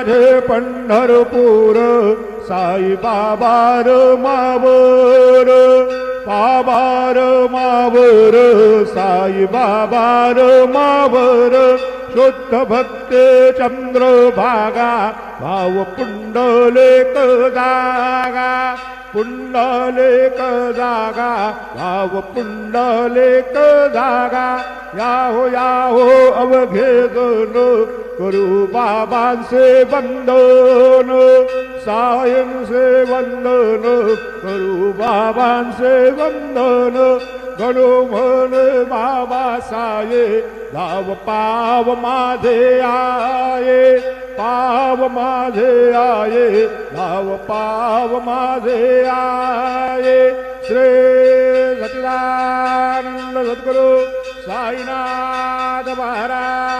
माझे पंढरपूर साई बाबार मावर बाबार मावर साई बाबार मावर शुद्ध भक्ते चंद्रभागा भाव पुंडलेक जागा पुंडलेक जागा भाव पुंडलेक जागा याहो अवघे जन करू बाबांचे वंदन सायंचे वंदन करू बाबांचे वंदन गणो मन बाबा साये धाव पाव माझे आये पाव माझे आये धाव पाव माझे आये श्री सच्चिदानंद सद्गुरु साईनाथ महाराज